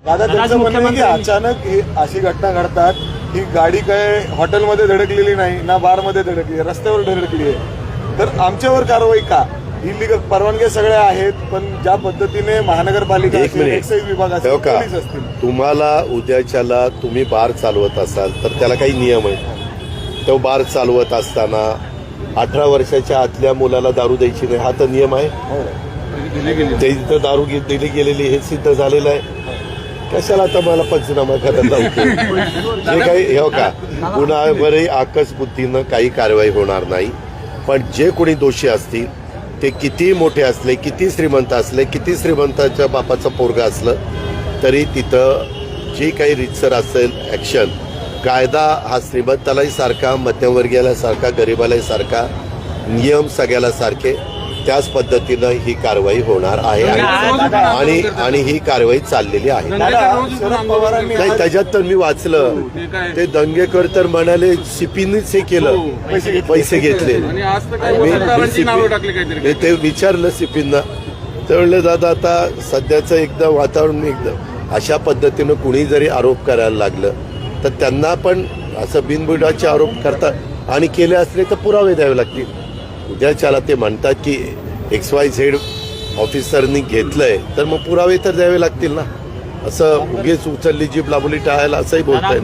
दादा त्यांचं म्हणणं आहे की अचानक ही अशी घटना घडतात, ही गाडी काय हॉटेलमध्ये धडकलेली नाही ना बारमध्ये धडकली, रस्त्यावर धडकली आहे, तर आमच्यावर कारवाई का? इलिगल परवानग्या सगळ्या आहेत, पण ज्या पद्धतीने महानगरपालिका एक्साईज विभाग असेल, पोलीस असतील, तुम्हाला उद्याच्याला तुम्ही बार चालवत असाल तर त्याला काही नियम आहे. तो बार चालवत असताना 18 वर्षाच्या आतल्या मुलाला दारू द्यायची नाही हा तर नियम आहे. ते इथं दारू दिली गेलेली हे सिद्ध झालेलं आहे. कशाला आता मला पंचनामा करायला लावतो? जे काही हे का कुणावरही आकस बुद्धीनं काही कारवाई होणार नाही. पण जे कोणी दोषी असतील ते किती मोठे असले, किती श्रीमंत असले, किती श्रीमंताच्या बापाचं पोरगा असलं तरी तिथं जी काही रितसर असेल ॲक्शन, कायदा हा श्रीमंतालाही सारखा, मध्यमवर्गीयाला सारखा, गरिबालाही सारखा, नियम सगळ्याला सारखे, त्याच पद्धतीनं ही कारवाई होणार आहे आणि ही कारवाई चाललेली आहे. नाही त्याच्यात तर मी वाचलं ते दंगेकर तर म्हणाले सीपीनीच हे केलं, पैसे घेतले. मी ते विचारलं सीपींना, ते म्हणले दादा आता सध्याचं एकदम वातावरण एकदम अशा पद्धतीनं कुणी जरी आरोप करायला लागलं तर त्यांना पण असं बिनबुडाचे आरोप करतात आणि केले असले तर पुरावे द्यावे लागतील. उद्याच्याला ते म्हणतात की XYZ ऑफिसरनी घेतलंय तर मग पुरावे तर द्यावे लागतील ना. असं उगीच उचलली जीभ लांबली टाळायला असंही बोलतायत.